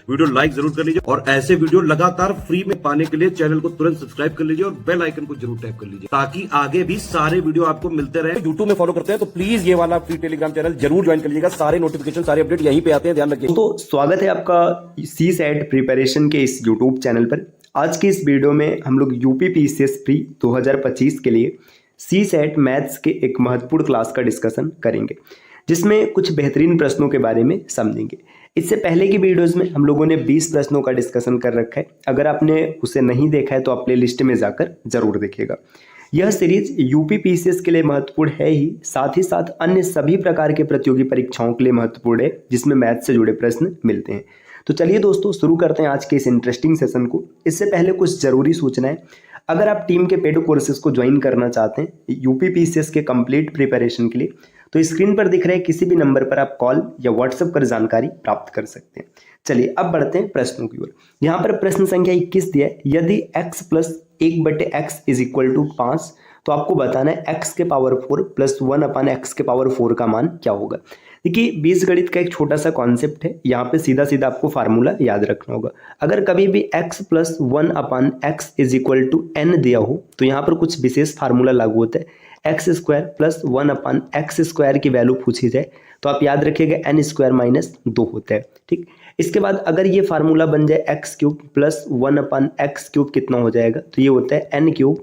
Video like जरूर कर लीजिए और ऐसे वीडियो लगातार फ्री में पाने के लिए चैनल को तुरंत सब्सक्राइब कर लीजिए और बेल आइकन को जरूर टैप कर लीजिए ताकि आगे भी सारे वीडियो आपको मिलते रहे। यूट्यूब में फॉलो करते हैं तो प्लीज ये वाला फ्री टेलीग्राम चैनल जरूर ज्वाइन कर लीजिएगा। सारे नोटिफिकेशन सारे अपडेट यहीं पे आते हैं, ध्यान रखिए। तो स्वागत है आपका CSAT प्रिपरेशन के इस यूट्यूब चैनल पर। आज की इस वीडियो में हम लोग यूपी PCS प्री 2025 के लिए CSAT मैथ्स के एक महत्वपूर्ण क्लास का डिस्कशन करेंगे, जिसमें कुछ बेहतरीन प्रश्नों के बारे में समझेंगे। इससे पहले की वीडियोस में हम लोगों ने 20 प्रश्नों का डिस्कशन कर रखा है। अगर आपने उसे नहीं देखा है तो आप प्ले लिस्ट में जाकर जरूर देखिएगा। यह सीरीज यूपी PCS के लिए महत्वपूर्ण है ही साथ अन्य सभी प्रकार के प्रतियोगी परीक्षाओं के लिए महत्वपूर्ण है, जिसमें मैथ से जुड़े प्रश्न मिलते हैं। तो चलिए दोस्तों शुरू करते हैं आज के इस इंटरेस्टिंग सेशन को। इससे पहले कुछ जरूरी सूचनाएं। अगर आप टीम के पेड कोर्सेज को ज्वाइन करना चाहते हैं यूपी PCS के कंप्लीट प्रिपरेशन के लिए, तो स्क्रीन पर दिख रहे किसी भी नंबर पर आप कॉल या व्हाट्सएप कर जानकारी प्राप्त कर सकते हैं। चलिए अब बढ़ते हैं प्रश्नों की ओर। यहाँ पर प्रश्न संख्या 21 दिया है, यदि x + 1/x = 5 तो आपको बताना है x के पावर 4 + 1/x के पावर 4 का मान क्या होगा। देखिए बीजगणित का एक छोटा सा कॉन्सेप्ट है, यहाँ पे सीधा सीधा आपको फार्मूला याद रखना होगा। अगर कभी भी x + 1/x = n दिया हो तो यहाँ पर कुछ विशेष फार्मूला लागू होता है। x² + 1/x² की वैल्यू पूछी जाए तो आप याद रखिएगा n² - 2 होता है। ठीक, इसके बाद अगर ये फार्मूला बन जाए x³ + 1/x³ कितना हो जाएगा, तो ये होता है n³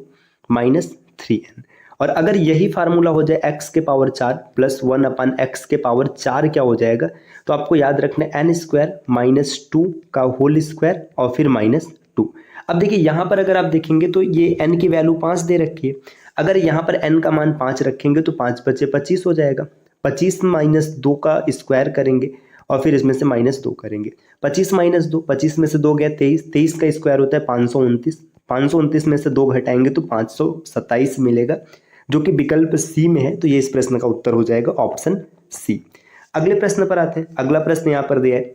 - 3n। और अगर यही फार्मूला हो जाए x के पावर 4 + 1/x के पावर 4 क्या हो जाएगा, तो आपको याद रखना है n² - 2 का होल स्क्वायर और फिर -2। अब देखिए यहाँ पर अगर आप देखेंगे तो ये n की वैल्यू 5 दे रखी है। अगर यहाँ पर n का मान 5 रखेंगे तो 5 × 5 = 25 हो जाएगा। 25 - 2 का स्क्वायर करेंगे और फिर इसमें से -2 करेंगे। 25 - 2, 25 में से 2 गया 23, 23 का स्क्वायर होता है 529, 529 में से 2 घटाएंगे तो 527 मिलेगा, जो कि विकल्प सी में है। तो ये इस प्रश्न का उत्तर हो जाएगा ऑप्शन सी। अगले प्रश्न पर आते हैं। अगला प्रश्न यहाँ पर दिया है,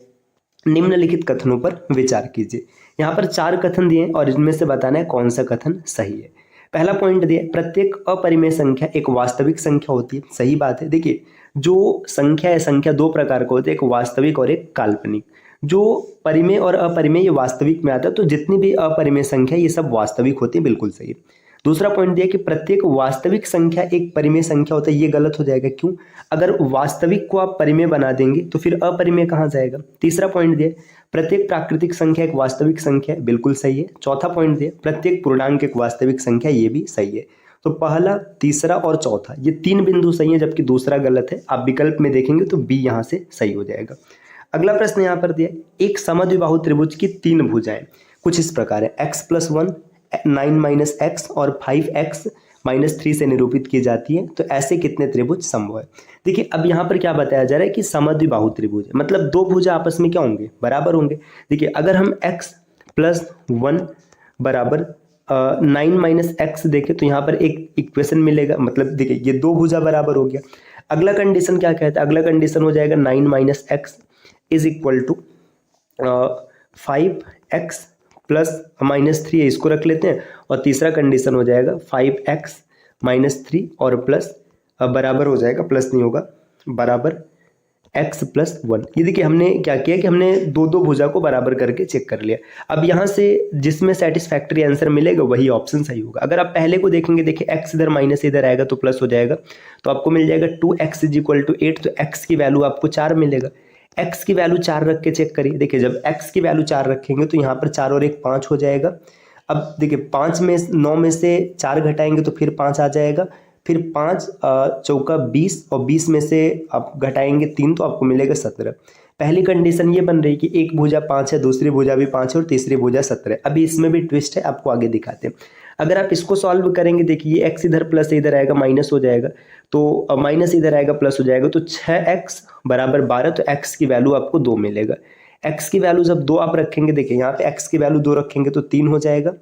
निम्नलिखित कथनों पर विचार कीजिए। यहाँ पर 4 कथन दिए हैं और इनमें से बताना है कौन सा कथन सही है। पहला पॉइंट दिया, प्रत्येक अपरिमेय संख्या एक वास्तविक संख्या होती है। सही बात है। देखिए जो संख्या है, संख्या 2 प्रकार का होता है, एक वास्तविक और एक काल्पनिक। जो परिमेय और अपरिमेय ये वास्तविक में आता है, तो जितनी भी अपरिमेय संख्या ये सब वास्तविक होती है। बिल्कुल सही है। दूसरा पॉइंट दिया कि प्रत्येक वास्तविक संख्या एक परिमेय संख्या होता है। ये गलत हो जाएगा। क्यों? अगर वास्तविक को आप परिमेय बना देंगे तो फिर अपरिमेय कहाँ जाएगा। तीसरा पॉइंट दिया, प्रत्येक प्राकृतिक संख्या एक वास्तविक संख्या है। बिल्कुल सही है। चौथा पॉइंट दिया, प्रत्येक पूर्णांक एक वास्तविक संख्या। ये भी सही है। तो पहला, तीसरा और चौथा ये 3 बिंदु सही है, जबकि दूसरा गलत है। आप विकल्प में देखेंगे तो बी यहाँ से सही हो जाएगा। अगला प्रश्न यहाँ पर दिया, एक समद्विबाहु त्रिभुज की 3 भुजाएं कुछ इस प्रकार है, x + 1, 9 - x और 5x - 3 से निरूपित की जाती है। तो ऐसे कितने त्रिभुज संभव है। देखिए अब यहाँ पर क्या बताया जा रहा है कि समद्विबाहु त्रिभुज है, मतलब 2 भुजा आपस में क्या होंगे, बराबर होंगे। देखिए अगर हम x + 1 = 9 - x देखें तो यहाँ पर एक इक्वेशन मिलेगा, मतलब देखिए ये 2 भुजा बराबर हो गया। अगला कंडीशन क्या कहता है, अगला कंडीशन हो जाएगा 9 - x = 5x + -3 है, इसको रख लेते हैं। और तीसरा कंडीशन हो जाएगा 5x - 3 और प्लस बराबर हो जाएगा, प्लस नहीं होगा, बराबर x + 1। ये देखिए हमने क्या किया कि हमने 2 भुजा को बराबर करके चेक कर लिया। अब यहाँ से जिसमें सेटिस्फैक्ट्री आंसर मिलेगा वही ऑप्शन सही होगा। अगर आप पहले को देखेंगे, देखिए x इधर माइनस इधर आएगा तो प्लस हो जाएगा, तो आपको मिल जाएगा 2x = 8। तो x की वैल्यू आपको 4 मिलेगा। x की वैल्यू 4 रख के चेक करिए। देखिए जब x की वैल्यू 4 रखेंगे तो यहाँ पर 4 और 1 5 हो जाएगा। अब देखिए 9 में से 4 घटाएंगे तो फिर 5 आ जाएगा। फिर 5 चौका 20 और 20 में से आप घटाएंगे 3 तो आपको मिलेगा 17। पहली कंडीशन ये बन रही कि एक भुजा 5 है, दूसरी भुजा भी 5 है और तीसरी भुजा 17 है। अभी इसमें भी ट्विस्ट है, आपको आगे दिखाते हैं। अगर आप इसको सॉल्व करेंगे, देखिए ये x इधर प्लस इधर आएगा माइनस हो जाएगा, तो माइनस इधर आएगा प्लस हो जाएगा, तो 6x = 12। तो x की वैल्यू आपको 2 मिलेगा। x की वैल्यू जब 2 आप रखेंगे, देखिए यहाँ पे x की वैल्यू 2 रखेंगे तो 3 हो जाएगा,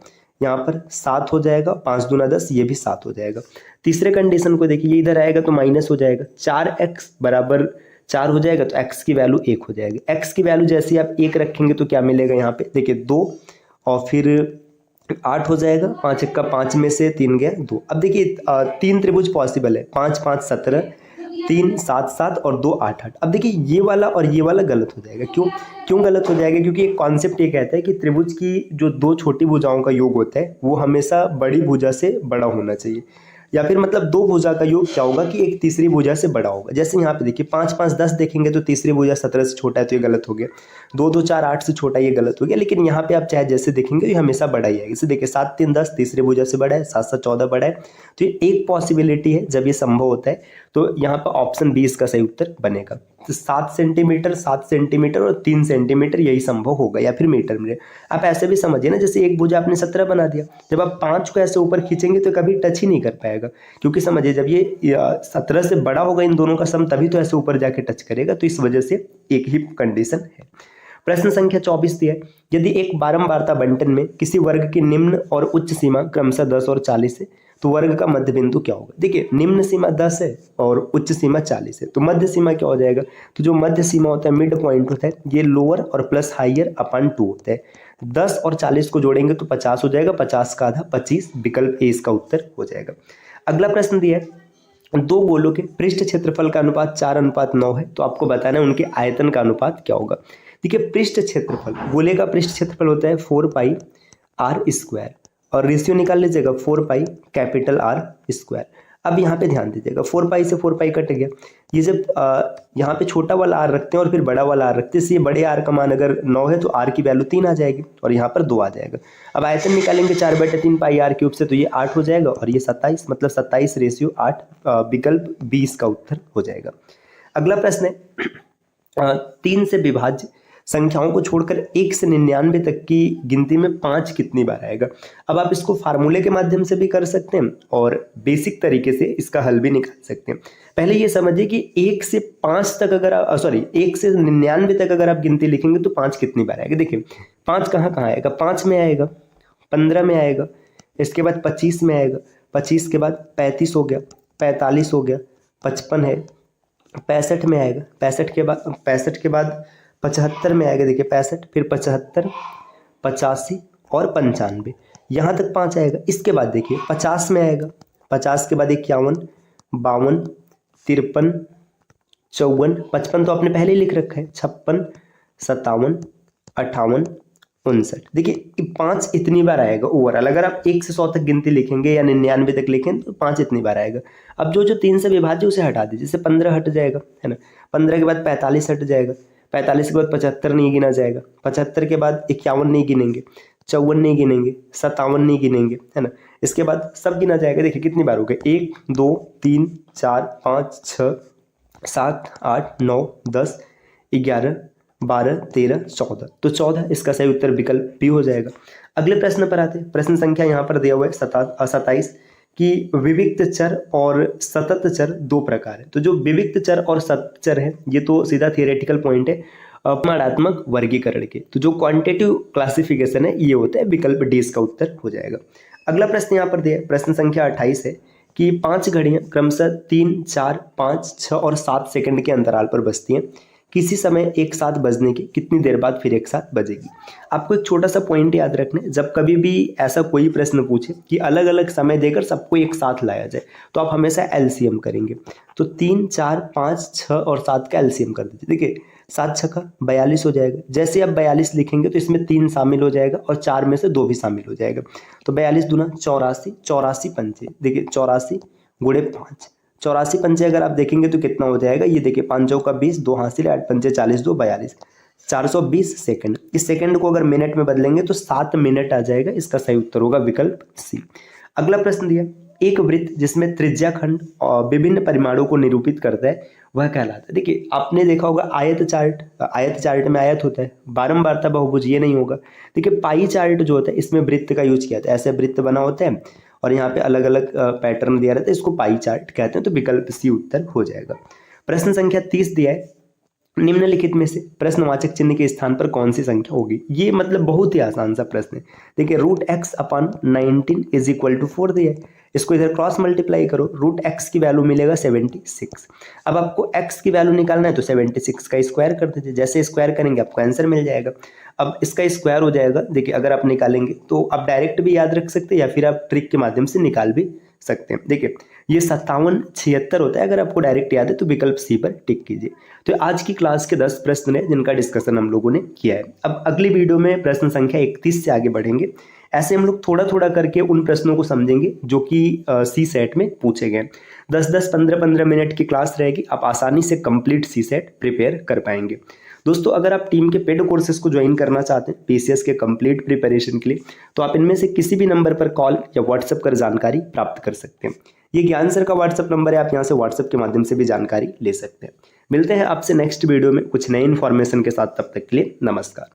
यहाँ पर 7 हो जाएगा, 5 दूना 10, ये भी 7 हो जाएगा। तीसरे कंडीशन को देखिए, ये इधर आएगा तो माइनस हो जाएगा, 4x = 4 हो जाएगा, तो x की वैल्यू 1 हो जाएगी। x की वैल्यू जैसे ही आप 1 रखेंगे तो क्या मिलेगा, यहाँ पे देखिए 2 और फिर 8 हो जाएगा, 5 × 1 = 5 में से 3 गया 2। अब देखिए 3 त्रिभुज पॉसिबल है, 5 × 5 = 17, 3 7 7 और 2 8 8। अब देखिए ये वाला और ये वाला गलत हो जाएगा। क्यों क्यों गलत हो जाएगा? क्योंकि एक कॉन्सेप्ट ये कहता है कि त्रिभुज की जो दो छोटी भुजाओं का योग होता है वो हमेशा बड़ी भुजा से बड़ा होना चाहिए, या फिर मतलब दो भुजा का योग क्या होगा कि एक तीसरी भुजा से बड़ा होगा। जैसे यहाँ पे देखिए 5 5 10 देखेंगे तो तीसरी भुजा 17 से छोटा है तो ये गलत हो गया। 2 2 4 8 से छोटा, ये गलत हो गया। लेकिन यहाँ पे आप चाहे जैसे देखेंगे ये हमेशा बड़ा ही है। इसे देखिए 7 3 10 तीसरी भुजा से बड़ा है, 7 7 14 बड़ा है। तो ये एक पॉसिबिलिटी है जब ये संभव होता है, तो यहाँ पर ऑप्शन 20 का सही उत्तर बनेगा। तो 7 सेंटीमीटर 7 सेंटीमीटर और 3 सेंटीमीटर यही संभव होगा, या फिर मीटर में। आप ऐसे भी समझिए ना, जैसे एक भुजा आपने 17 बना दिया, जब आप 5 को ऐसे ऊपर खींचेंगे तो कभी टच ही नहीं कर पाएगा। क्योंकि समझिए जब ये 17 से बड़ा होगा इन दोनों का सम, तभी तो ऐसे ऊपर जाके टच करेगा। तो इस वजह से एक ही कंडीशन है। प्रश्न संख्या 24 दिया है, यदि एक बारंबारता बंटन में किसी वर्ग की निम्न और उच्च सीमा क्रमशः 10 और 40 है तो वर्ग का मध्य बिंदु क्या होगा? देखिए निम्न सीमा 10 है और उच्च सीमा 40 है, तो मध्य सीमा क्या हो जाएगा? तो जो मध्य सीमा होता है, मिड पॉइंट होता है, ये लोअर और प्लस हाइयर अपन 2 होता है। 10 और 40 को जोड़ेंगे तो 50 हो जाएगा, 50 का आधा 25, विकल्प ए इसका उत्तर हो जाएगा। अगला प्रश्न दिया है, दो गोलों के पृष्ठ क्षेत्रफल का अनुपात 4:9 है, तो आपको बताना है उनके आयतन का अनुपात क्या होगा। देखिए पृष्ठ क्षेत्रफल, गोले का पृष्ठ क्षेत्रफल होता है 4 पाई आर स्क्वायर, और रेशियो निकाल लीजिएगा 4 पाई कैपिटल आर स्क्वायर। अब यहाँ पे ध्यान दीजिएगा 4 पाई से 4 पाई कट गया। ये जब यहाँ पे छोटा वाला आर रखते हैं और फिर बड़ा वाला आर रखते हैं, इसलिए बड़े आर का मान अगर 9 है तो आर की वैल्यू 3 आ जाएगी और यहाँ पर 2 आ जाएगा। अब आयतन निकालेंगे 4/3 पाई आर क्यूब से, तो ये 8 हो जाएगा और ये 27, मतलब 27 रेशियो 8, विकल्प 20 का उत्तर हो जाएगा। अगला प्रश्न है, 3 से विभाज्य संख्याओं को छोड़कर 1 से 99 तक की गिनती में 5 कितनी बार आएगा। अब आप इसको फार्मूले के माध्यम से भी कर सकते हैं और बेसिक तरीके से इसका हल भी निकाल सकते हैं। पहले ये समझिए कि 1 से 5 तक अगर आप 1 से 99 तक अगर आप गिनती लिखेंगे तो 5 कितनी बार आएगा। देखिए 5 कहाँ कहाँ आएगा, 5 में आएगा, 15 में आएगा, इसके बाद 25 में आएगा, 25 के बाद 35 हो गया, 45 हो गया, 55 है, 65 में आएगा, 65 के बाद 75 में आएगा। देखिए 65, फिर 75, 85 और 95, यहाँ तक 5 आएगा। इसके बाद देखिए 50 में आएगा, 50 के बाद 51, 52, 53, 54, 55 तो आपने पहले ही लिख रखा है, 56, 57, 58, 59। देखिए 5 इतनी बार आएगा ओवरऑल। अगर आप 1 से 100 तक गिनती लिखेंगे या 99 तक लिखें तो 5 इतनी बार आएगा। अब जो 3 से विभाज्य उसे हटा दीजिए, जैसे 15 हट जाएगा, है ना। 15 के बाद 45 हट जाएगा, 45 के बाद 75 नहीं गिना जाएगा, 75 के बाद 51 नहीं गिनेंगे, 54 नहीं गिनेंगे, 57 नहीं गिनेंगे, है ना। इसके बाद सब गिना जाएगा। देखिए कितनी बार हो गए, 1 2 3 4 5 6 7 8 9 10 11 12 13 14, तो 14 इसका सही उत्तर विकल्प बी हो जाएगा। अगले प्रश्न पर आते हैं। प्रश्न संख्या यहाँ पर दिया हुआ है 27 कि विविक्त चर और सतत चर दो प्रकार है। तो जो विविक्त चर और सतत चर है ये तो सीधा थियोरेटिकल पॉइंट है अपमानात्मक वर्गीकरण के। तो जो क्वांटिटेटिव क्लासिफिकेशन है ये होता है, विकल्प डी इसका उत्तर हो जाएगा। अगला प्रश्न यहाँ पर दिया है, प्रश्न संख्या 28 है कि 5 घड़ियां क्रमशः 3 4 5 6 और 7 सेकंड के अंतराल पर बजती हैं, किसी समय एक साथ बजने की कितनी देर बाद फिर एक साथ बजेगी। आपको एक छोटा सा पॉइंट याद रखना है, जब कभी भी ऐसा कोई प्रश्न पूछे कि अलग अलग समय देकर सबको एक साथ लाया जाए तो आप हमेशा एलसीएम करेंगे। तो 3 4 5 6 और 7 का एलसीएम कर दीजिए। देखिए 7 6 42 हो जाएगा। जैसे आप 42 लिखेंगे तो इसमें 3 शामिल हो जाएगा और 4 में से 2 भी शामिल हो जाएगा। तो 42 दूना 84, 84 पंचे, देखिए 84 गुणे 5, 84 पंचे अगर आप देखेंगे तो कितना हो जाएगा, ये देखिए 5 चौका 20, 2 हासिल 8 पंचे 40, 2 42, 420 सेकंड। इस सेकंड को अगर मिनट में बदलेंगे तो 7 मिनट आ जाएगा। इसका सही उत्तर होगा विकल्प सी। अगला प्रश्न दिया, एक वृत्त जिसमें त्रिज्या खंड और विभिन्न परिमाणों को निरूपित करता है वह कहलाता है। देखिए आपने देखा होगा आयत चार्ट में आयत होता है, बारंबारता बहुभुज ये नहीं होगा। देखिए पाई चार्ट जो होता है इसमें वृत्त का यूज किया था, ऐसे वृत्त बना होता है और यहाँ पे अलग अलग पैटर्न दिया रहता है, इसको पाई चार्ट कहते हैं। तो विकल्प सी उत्तर हो जाएगा। प्रश्न संख्या 30 दिया है, निम्नलिखित में से प्रश्नवाचक चिन्ह के स्थान पर कौन सी संख्या होगी। ये मतलब बहुत ही आसान सा प्रश्न है। देखिए √x/19 = 4 दिया है, इसको इधर क्रॉस मल्टीप्लाई करो, √x की वैल्यू मिलेगा 76। अब आपको x की वैल्यू निकालना है तो 76 का स्क्वायर कर दीजिए, जैसे स्क्वायर करेंगे आपको आंसर मिल जाएगा। अब इसका स्क्वायर हो जाएगा, देखिए अगर आप निकालेंगे तो आप डायरेक्ट भी याद रख सकते हैं या फिर आप ट्रिक के माध्यम से निकाल भी सकते हैं। देखिए ये 5776 होता है, अगर आपको डायरेक्ट याद है तो विकल्प सी पर टिक कीजिए। तो आज की क्लास के 10 प्रश्न हैं जिनका डिस्कशन हम लोगों ने किया है। अब अगली वीडियो में प्रश्न संख्या 31 से आगे बढ़ेंगे। ऐसे हम लोग थोड़ा थोड़ा करके उन प्रश्नों को समझेंगे जो कि सी सेट में पूछे गए। 10-10, 15-15 मिनट की क्लास रहेगी, आप आसानी से कंप्लीट सी सेट प्रिपेयर कर पाएंगे। दोस्तों अगर आप टीम के पेड कोर्सेज को ज्वाइन करना चाहते हैं पीसीएस के कंप्लीट प्रिपरेशन के लिए, तो आप इनमें से किसी भी नंबर पर कॉल या व्हाट्सएप कर जानकारी प्राप्त कर सकते हैं। ये ज्ञान सर का व्हाट्सएप नंबर है, आप यहाँ से व्हाट्सएप के माध्यम से भी जानकारी ले सकते हैं। मिलते हैं आपसे नेक्स्ट वीडियो में कुछ नई इन्फॉर्मेशन के साथ, तब तक के लिए नमस्कार।